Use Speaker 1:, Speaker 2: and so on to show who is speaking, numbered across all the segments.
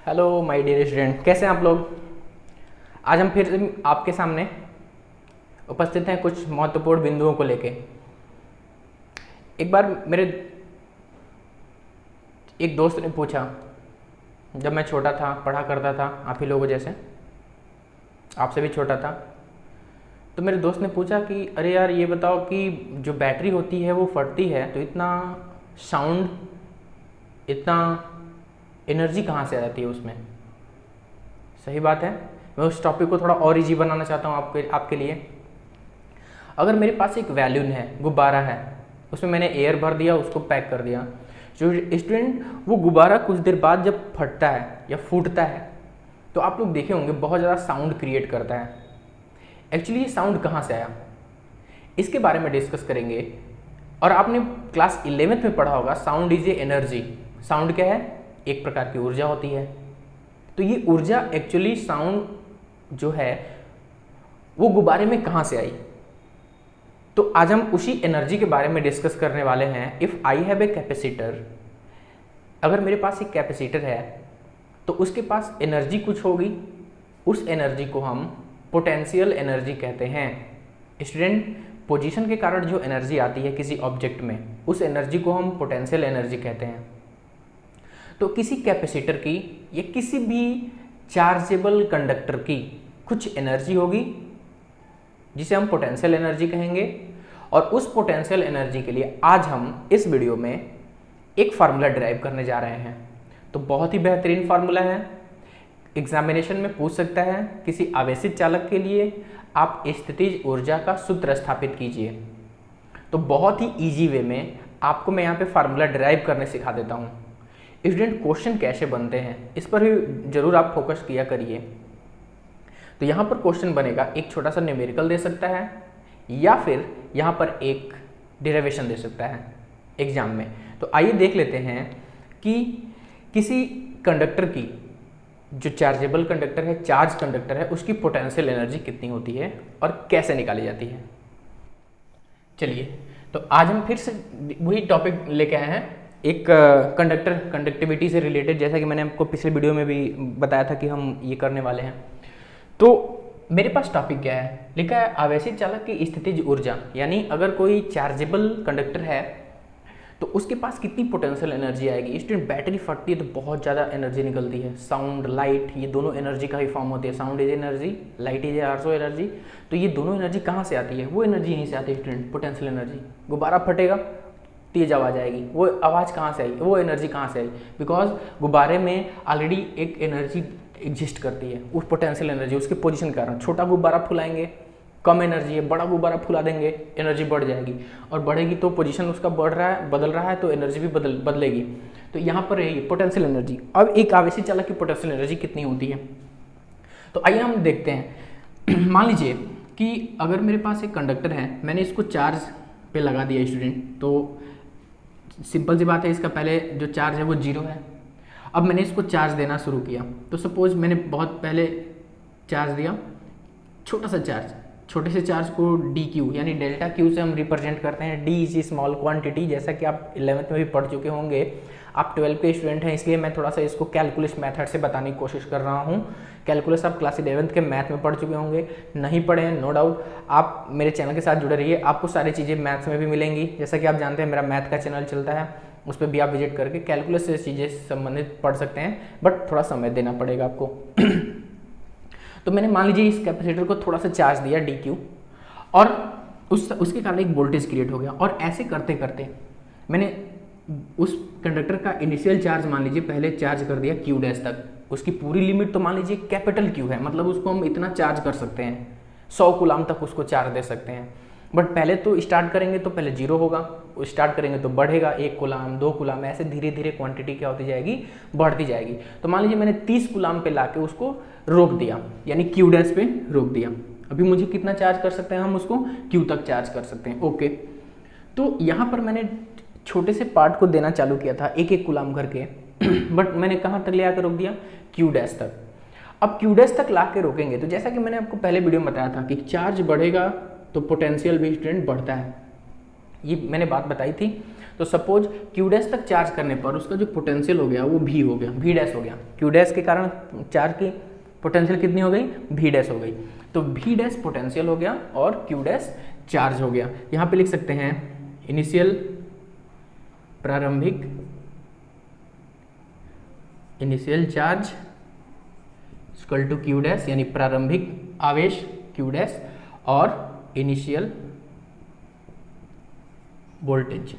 Speaker 1: Hello my dear student, कैसे हैं आप लोग। आज हम फिर आपके सामने उपस्थित हैं कुछ महत्वपूर्ण बिंदुओं को लेके। एक बार मेरे एक दोस्त ने पूछा, जब मैं छोटा था, पढ़ा करता था आप ही लोगों जैसे, आपसे भी छोटा था, तो मेरे दोस्त ने पूछा कि अरे यार ये बताओ कि जो बैटरी होती है वो फटती है तो इतना साउंड, इतना एनर्जी कहाँ से आती है उसमें। सही बात है, मैं उस टॉपिक को थोड़ा और इजी बनाना चाहता हूँ आपके लिए। अगर मेरे पास एक बैलून है, गुब्बारा है, उसमें मैंने एयर भर दिया, उसको पैक कर दिया, जो स्टूडेंट वो गुब्बारा कुछ देर बाद जब फटता है या फूटता है तो आप लोग देखे होंगे बहुत ज़्यादा साउंड क्रिएट करता है। एक्चुअली ये साउंड कहाँ से आया, इसके बारे में डिस्कस करेंगे। और आपने क्लास 11th में पढ़ा होगा, sound is a energy. Sound क्या है? एक प्रकार की ऊर्जा होती है। तो ये ऊर्जा एक्चुअली साउंड जो है वो गुब्बारे में कहाँ से आई, तो आज हम उसी एनर्जी के बारे में डिस्कस करने वाले हैं। If I have a capacitor, अगर मेरे पास एक कैपेसिटर है तो उसके पास एनर्जी कुछ होगी, उस एनर्जी को हम पोटेंशियल एनर्जी कहते हैं। स्टूडेंट, पोजीशन के कारण जो एनर्जी आती है किसी ऑब्जेक्ट में, उस एनर्जी को हम पोटेंशियल एनर्जी कहते हैं। तो किसी कैपेसिटर की या किसी भी चार्जेबल कंडक्टर की कुछ एनर्जी होगी जिसे हम पोटेंशियल एनर्जी कहेंगे। और उस पोटेंशियल एनर्जी के लिए आज हम इस वीडियो में एक फार्मूला ड्राइव करने जा रहे हैं। तो बहुत ही बेहतरीन फार्मूला है, एग्जामिनेशन में पूछ सकता है। किसी आवेशित चालक के लिए आप स्थितिज ऊर्जा का सूत्र स्थापित कीजिए। तो बहुत ही इजी वे में आपको मैं यहाँ पे फार्मूला ड्राइव करने सिखा देता हूँ। स्टूडेंट, क्वेश्चन कैसे बनते हैं इस पर भी जरूर आप फोकस किया करिए। तो यहाँ पर क्वेश्चन बनेगा, एक छोटा सा न्यूमेरिकल दे सकता है या फिर यहाँ पर एक डेरिवेशन दे सकता है एग्जाम में। तो आइए देख लेते हैं कि किसी कंडक्टर की, जो चार्जेबल कंडक्टर है, चार्ज कंडक्टर है, उसकी पोटेंशियल एनर्जी कितनी होती है और कैसे निकाली जाती है। चलिए, तो आज हम फिर से वही टॉपिक लेके आए हैं, एक कंडक्टिविटी से रिलेटेड, जैसा कि मैंने आपको पिछले वीडियो में भी बताया था कि हम ये करने वाले हैं। तो मेरे पास टॉपिक क्या है, लिखा है आवेशित चालक की स्थितिज ऊर्जा, यानी अगर कोई चार्जेबल कंडक्टर है तो उसके पास कितनी पोटेंशियल एनर्जी आएगी। स्टूडेंट, बैटरी फटती है तो बहुत ज़्यादा एनर्जी निकलती है। साउंड, लाइट, ये दोनों एनर्जी का ही फॉर्म होती है। Sound is energy, light is also energy. तो ये दोनों एनर्जी कहाँ से आती है? वो एनर्जी यहीं से आती है स्टूडेंट, पोटेंशियल एनर्जी। गुब्बारा फटेगा, तेज आवाज़ आएगी, वो आवाज़ कहाँ से आई, वो एनर्जी कहाँ से आई? बिकॉज गुब्बारे में ऑलरेडी एक एनर्जी एग्जिस्ट करती है, उस पोटेंशियल एनर्जी, उसके पोजीशन के कारण। छोटा गुब्बारा फुलाएंगे, कम एनर्जी है, बड़ा गुब्बारा फुला देंगे, एनर्जी बढ़ जाएगी, और बढ़ेगी तो पोजीशन उसका बढ़ रहा है, बदल रहा है, तो एनर्जी भी बदलेगी। तो यहाँ पर रहेगी पोटेंशियल एनर्जी। अब एक आवेशित चालक की पोटेंशियल एनर्जी कितनी होती है, तो आइए हम देखते हैं। मान लीजिए कि अगर मेरे पास एक कंडक्टर है, मैंने इसको चार्ज पे लगा दिया स्टूडेंट, तो सिंपल सी बात है, इसका पहले जो चार्ज है वो 0 है। अब मैंने इसको चार्ज देना शुरू किया, तो सपोज मैंने बहुत पहले चार्ज दिया, छोटा सा चार्ज, छोटे से चार्ज को डी क्यू यानी डेल्टा क्यू से हम रिप्रेजेंट करते हैं। डी इज स्मॉल क्वांटिटी, जैसा कि आप 11th में भी पढ़ चुके होंगे। आप 12 के स्टूडेंट हैं, इसलिए मैं थोड़ा सा इसको कैलकुलस मेथड से बताने की कोशिश कर रहा हूँ। कैलकुलस आप क्लास 11th के मैथ में पढ़ चुके होंगे, नहीं पढ़े हैं नो डाउट, आप मेरे चैनल के साथ जुड़े रहिए, आपको सारी चीज़ें मैथ्स में भी मिलेंगी। जैसा कि आप जानते हैं मेरा मैथ का चैनल चलता है, उस पर भी आप विजिट करके कैलकुलस से चीज़ें संबंधित पढ़ सकते हैं, बट थोड़ा समय देना पड़ेगा आपको। तो मैंने मान लीजिए इस कैपेसिटर को थोड़ा सा चार्ज दिया डी क्यू, और उसके कारण एक वोल्टेज क्रिएट हो गया। और ऐसे करते करते मैंने उस कंडक्टर का इनिशियल चार्ज मान लीजिए पहले चार्ज कर दिया क्यू डैश तक। उसकी पूरी लिमिट तो मान लीजिए कैपिटल क्यू है, मतलब उसको हम इतना चार्ज कर सकते हैं, 100 कूलाम तक उसको चार्ज दे सकते हैं। बट पहले तो स्टार्ट करेंगे तो पहले 0 होगा, स्टार्ट करेंगे तो बढ़ेगा, 1 कूलाम, 2 कूलाम, ऐसे धीरे धीरे क्वांटिटी क्या होती जाएगी, बढ़ती जाएगी। तो मान लीजिए मैंने 30 कूलाम पे लाके उसको रोक दिया, यानी क्यू डैश पे रोक दिया। अभी मुझे कितना चार्ज कर सकते हैं, हम उसको क्यू तक चार्ज कर सकते हैं। ओके, तो यहाँ पर मैंने छोटे से पार्ट को देना चालू किया था, 1-1 कूलाम करके, बट मैंने कहाँ तक ले आकर रोक दिया, क्यू डैश तक। अब क्यू डैश तक ला के रोकेंगे तो जैसा कि मैंने आपको पहले वीडियो में बताया था कि चार्ज बढ़ेगा तो पोटेंशियल भी स्टूडेंट बढ़ता है। ये मैंने बात बताई थी। तो सपोज क्यू डैश तक चार्ज करने पर उसका जो पोटेंशियल हो गया वो भी हो गया, वी डैश हो गया। क्यू डैश के कारण चार्ज की पोटेंशियल कितनी हो गई, वी डैश हो गई। तो वी डैश पोटेंशियल हो गया और क्यू डैश चार्ज हो गया। यहाँ पे लिख सकते हैं इनिशियल प्रारंभिक charge equal to Q dash, यानी प्रारंभिक आवेश क्यू डैश और initial voltage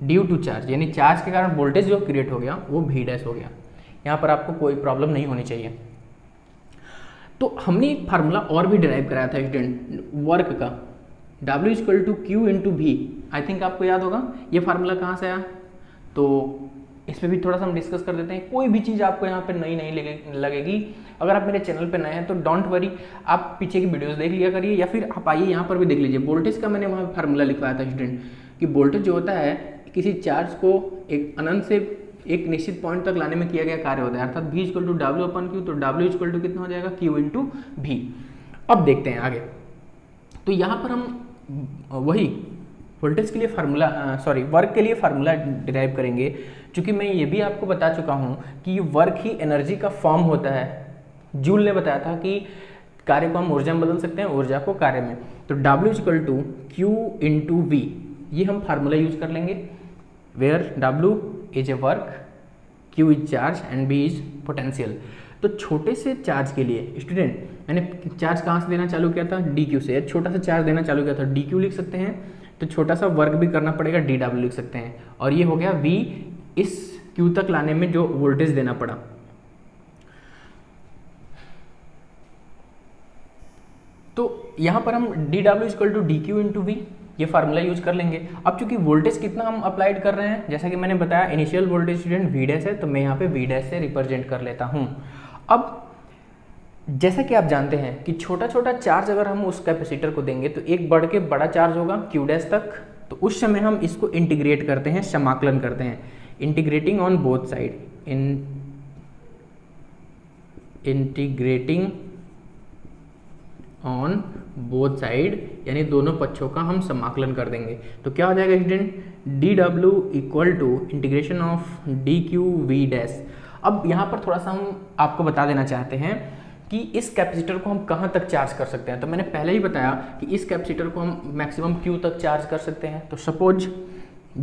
Speaker 1: due to charge, यानी चार्ज के कारण वोल्टेज जो क्रिएट हो गया वो वी डैश हो गया। यहाँ पर आपको कोई प्रॉब्लम नहीं होनी चाहिए। तो हमने एक फार्मूला और भी डिराइव कराया था स्टूडेंट वर्क का, W equal to Q into V. I think आपको याद होगा ये फार्मूला कहाँ से आया, तो इसमें भी थोड़ा सा हम डिस्कस कर देते हैं। कोई भी चीज़ आपको यहाँ पे नई नहीं लगेगी। अगर आप मेरे चैनल पे नए हैं तो डोंट वरी, आप पीछे की वीडियोस देख लिया करिए या फिर आप आइए यहाँ पर भी देख लीजिए। वोल्टेज का मैंने वहाँ फार्मूला लिखवाया था स्टूडेंट कि वोल्टेज जो होता है किसी चार्ज को एक अनंत से एक निश्चित पॉइंट तक लाने में किया गया कार्य होता है, अर्थात V equal to W upon Q. तो W इक्वल टू कितना हो जाएगा, Q इंटू V। अब देखते हैं आगे। तो यहाँ पर हम वही वोल्टेज के लिए फार्मूला वर्क के लिए फार्मूला डिराइव करेंगे। क्योंकि मैं ये भी आपको बता चुका हूँ कि वर्क ही एनर्जी का फॉर्म होता है। जूल ने बताया था कि कार्य को हम ऊर्जा में बदल सकते हैं, ऊर्जा को कार्य में। तो W equal to Q into V, ये हम फार्मूला यूज कर लेंगे, where W is a work, Q is charge and V is potential. तो छोटे से चार्ज के लिए स्टूडेंट मैंने चार्ज कहाँ से देना चालू किया था, DQ से। छोटा सा चार्ज देना चालू किया था, DQ लिख सकते हैं। तो छोटा सा वर्क भी करना पड़ेगा, DW लिख सकते हैं। और ये हो गया V, इस Q तक लाने में जो वोल्टेज देना पड़ा। तो यहाँ पर हम DW equal to DQ into V ये फार्मूला यूज कर लेंगे। अब चूंकि वोल्टेज कितना हम अप्लाइड कर रहे हैं, जैसा कि मैंने बताया initial voltage student V dash है, तो मैं यहाँ पे V डैश से रिप्रेजेंट कर लेता हूँ। अब जैसा कि आप जानते हैं कि छोटा छोटा चार्ज अगर हम उस कैपेसिटर को देंगे तो एक बढ़ के बड़ा चार्ज होगा Q डैश तक। तो उस समय हम इसको इंटीग्रेट करते हैं, समाकलन करते हैं, integrating on both side, integrating on both side, यानी दोनों पक्षों का हम समाकलन कर देंगे। तो क्या हो जाएगा student, DW equal to integration of DQ V dash. अब यहाँ पर थोड़ा सा हम आपको बता देना चाहते हैं कि इस कैपेसिटर को हम कहाँ तक चार्ज कर सकते हैं। तो मैंने पहले ही बताया कि इस कैपेसिटर को हम मैक्सिमम Q तक चार्ज कर सकते हैं। तो सपोज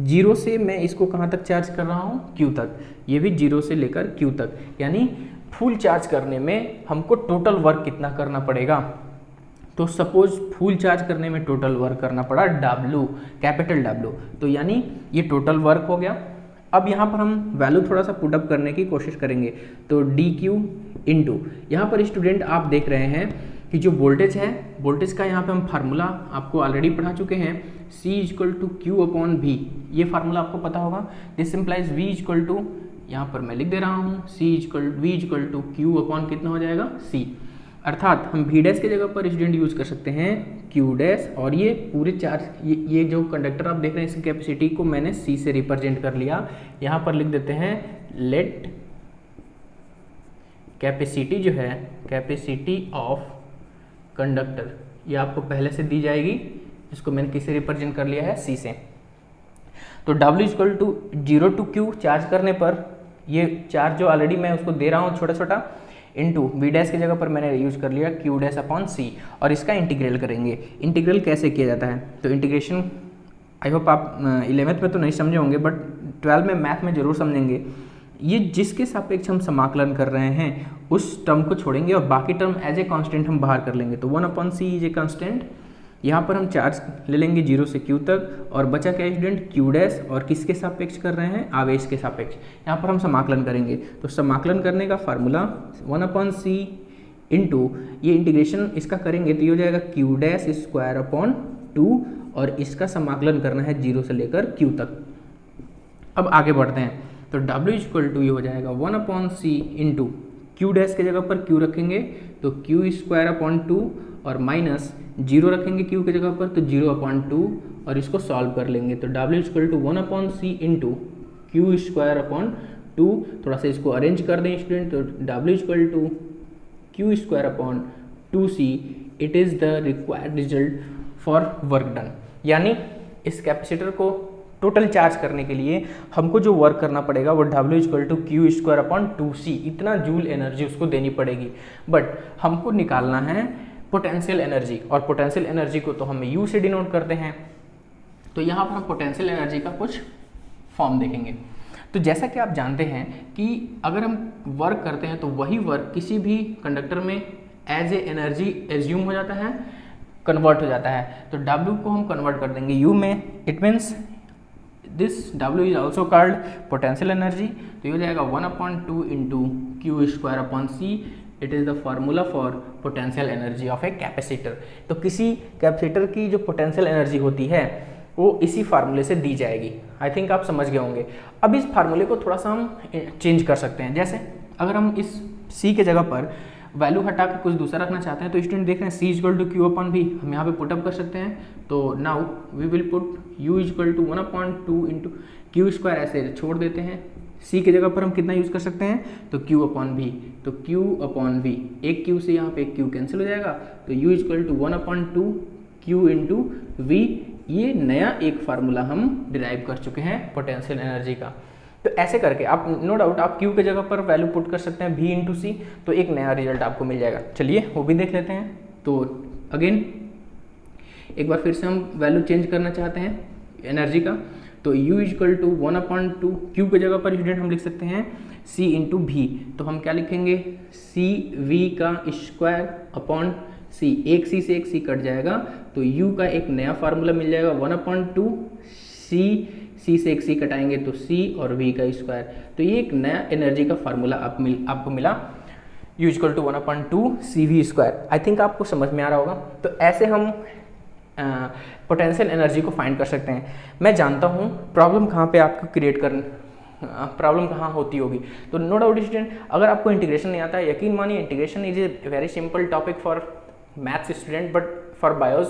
Speaker 1: 0 से मैं इसको कहाँ तक चार्ज कर रहा हूँ, Q तक। ये भी 0 से लेकर Q तक, यानी फुल चार्ज करने में हमको टोटल वर्क कितना करना पड़ेगा। तो सपोज फुल चार्ज करने में टोटल वर्क करना पड़ा W, कैपिटल W। तो यानी ये टोटल वर्क हो गया। अब यहाँ पर हम वैल्यू थोड़ा सा पुट अप करने की कोशिश करेंगे। तो DQ इंटू, यहाँ पर स्टूडेंट आप देख रहे हैं कि जो वोल्टेज है, वोल्टेज का यहाँ पे हम फार्मूला आपको ऑलरेडी पढ़ा चुके हैं, C equal to Q upon V। ये फार्मूला आपको पता होगा। This simplify V equal to, यहाँ पर मैं लिख दे रहा हूँ, V equal to Q upon कितना हो जाएगा, C। अर्थात हम V डैश की जगह पर स्टूडेंट यूज कर सकते हैं Q डैश। और ये पूरे चार्ज, ये जो कंडक्टर आप देख रहे हैं इसकी कैपेसिटी को मैंने C से रिप्रेजेंट कर लिया। यहाँ पर लिख देते हैं लेट कैपेसिटी जो है, कैपेसिटी ऑफ कंडक्टर, ये आपको पहले से दी जाएगी, इसको मैंने किससे रिप्रेजेंट कर लिया है, C से। तो W equal to 0 to Q charge करने पर ये चार्ज जो ऑलरेडी मैं उसको दे रहा हूँ छोटा छोटा, इंटू V डैश की जगह पर मैंने यूज कर लिया Q डैश अपॉन C। और इसका इंटीग्रल करेंगे। इंटीग्रल कैसे किया जाता है, तो इंटीग्रेशन आई होप आप 11th में तो नहीं समझे होंगे, बट 12 में मैथ में जरूर समझेंगे। ये जिसके सापेक्ष हम समाकलन कर रहे हैं उस टर्म को छोड़ेंगे और बाकी टर्म एज ए कांस्टेंट हम बाहर कर लेंगे। तो 1 upon C is a constant. यहाँ पर हम चार्ज ले लेंगे 0 से Q तक, और बचा क्या स्टूडेंट, Q डैश, और किसके सापेक्ष कर रहे हैं, आवेश के सापेक्ष। यहाँ पर हम समाकलन करेंगे। तो समाकलन करने का फार्मूला 1 अपॉन C इंटू, ये इंटीग्रेशन इसका करेंगे तो ये हो जाएगा Q डैश स्क्वायर अपॉन 2, और इसका समाकलन करना है 0 से लेकर Q तक। अब आगे बढ़ते हैं। तो W इक्वल टू ये हो जाएगा 1 upon C into, Q dash की जगह पर Q रखेंगे तो Q स्क्वायर अपॉन 2, और माइनस 0 रखेंगे Q की जगह पर तो 0 अपॉन 2, और इसको सॉल्व कर लेंगे। तो W equal to 1 upon C into Q square upon 2। थोड़ा सा इसको अरेंज कर दें स्टूडेंट। तो W equal to Q square upon 2C, it is the required result for work done, यानी इस कैपेसिटर को टोटल चार्ज करने के लिए हमको जो वर्क करना पड़ेगा वो W=Q²/2C, इतना जूल एनर्जी उसको देनी पड़ेगी। बट हमको निकालना है पोटेंशियल एनर्जी, और पोटेंशियल एनर्जी को तो हम U से डिनोट करते हैं। तो यहाँ पर हम पोटेंशियल एनर्जी का कुछ फॉर्म देखेंगे। तो जैसा कि आप जानते हैं कि अगर हम वर्क करते हैं तो वही वर्क किसी भी कंडक्टर में एज ए एनर्जी एज्यूम हो जाता है, कन्वर्ट हो जाता है। तो W को हम कन्वर्ट कर देंगे U में, it means this W is also called potential energy. तो ये हो जाएगा 1/2 into Q²/C। It is the formula for potential energy of a capacitor. तो किसी कैपेसिटर की जो पोटेंशियल एनर्जी होती है वो इसी फार्मूले से दी जाएगी। आई थिंक आप समझ गए होंगे। अब इस फार्मूले को थोड़ा सा हम चेंज कर सकते हैं। जैसे अगर हम इस C के जगह पर वैल्यू हटा के कुछ दूसरा रखना चाहते हैं तो स्टूडेंट देख रहे हैं C=Q/V, हम यहाँ पे पुटअप कर सकते हैं। तो now we will put U=1/2 into Q², ऐसे छोड़ देते हैं। C की जगह पर हम कितना यूज़ कर सकते हैं, तो Q/V। तो Q/V, एक Q से यहाँ पे एक Q कैंसिल हो जाएगा, तो U=1/2 Q इंटू V। ये नया एक फार्मूला हम डिराइव कर चुके हैं पोटेंशियल एनर्जी का। तो ऐसे करके आप नो डाउट आप Q के जगह पर वैल्यू पुट कर सकते हैं V इंटू C, तो एक नया रिजल्ट आपको मिल जाएगा। चलिए वो भी देख लेते हैं। तो अगेन एक बार फिर से हम वैल्यू चेंज करना चाहते हैं एनर्जी का। तो U=1/2 Q के जगह पर स्टूडेंट हम लिख सकते हैं C इंटू V। तो हम क्या लिखेंगे, CV का स्क्वायर अपॉन C, एक C से एक C कट जाएगा तो U का एक नया फार्मूला मिल जाएगा 1/2 C से एक C कटाएंगे तो C और V का स्क्वायर। तो ये एक नया एनर्जी का फार्मूला आपको मिला U=1/2 CV²। आई थिंक आपको समझ में आ रहा होगा। तो ऐसे हम पोटेंशियल एनर्जी को फाइंड कर सकते हैं। मैं जानता हूँ प्रॉब्लम कहाँ पे आपको क्रिएट प्रॉब्लम कहाँ होती होगी। तो नो डाउट स्टूडेंट, अगर आपको इंटीग्रेशन नहीं आता है, यकीन मानिए integration is a very simple topic for maths student, but for BIOS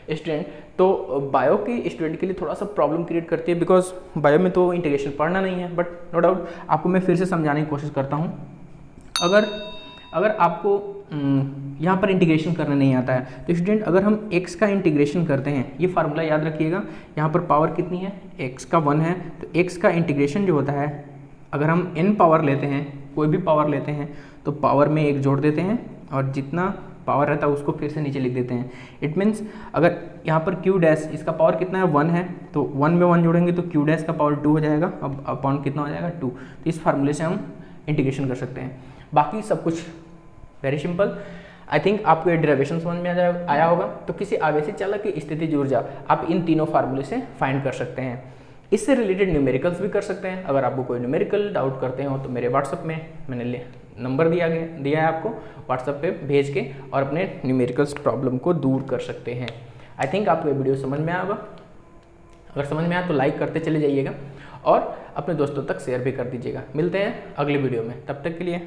Speaker 1: student तो बायो के स्टूडेंट के लिए थोड़ा सा प्रॉब्लम क्रिएट करती है, बिकॉज बायो में तो इंटीग्रेशन पढ़ना नहीं है। बट नो डाउट आपको मैं फिर से समझाने की कोशिश करता हूँ। अगर आपको यहाँ पर इंटीग्रेशन करना नहीं आता है तो स्टूडेंट अगर हम x का इंटीग्रेशन करते हैं, ये फार्मूला याद रखिएगा, यहाँ पर पावर कितनी है, x का 1 है। तो x का इंटीग्रेशन जो होता है, अगर हम n पावर लेते हैं, कोई भी पावर लेते हैं तो पावर में एक जोड़ देते हैं और जितना पावर रहता है उसको फिर से नीचे लिख देते हैं। इट मीन्स अगर यहाँ पर Q' इसका पावर कितना है, 1 है, तो 1 में 1 जोड़ेंगे तो Q' का पावर 2 हो जाएगा। अब अपॉन कितना हो जाएगा, 2। तो इस फार्मूले से हम इंटीग्रेशन कर सकते हैं। बाकी सब कुछ वेरी सिंपल। आई थिंक आपको ये डेरिवेशन समझ में आया होगा। तो किसी आवेशित चालक की स्थिति ऊर्जा आप इन तीनों फार्मूले से फाइंड कर सकते हैं। इससे रिलेटेड न्यूमेरिकल्स भी कर सकते हैं। अगर आपको कोई न्यूमेरिकल डाउट करते हो तो मेरे व्हाट्सअप में मैंने नंबर दिया है आपको, व्हाट्सअप पे भेज के और अपने न्यूमेरिकल्स प्रॉब्लम को दूर कर सकते हैं। आई थिंक आपको ये वीडियो समझ में आया होगा। अगर समझ में आया तो लाइक करते चले जाइएगा और अपने दोस्तों तक शेयर भी कर दीजिएगा। मिलते हैं अगले वीडियो में, तब तक के लिए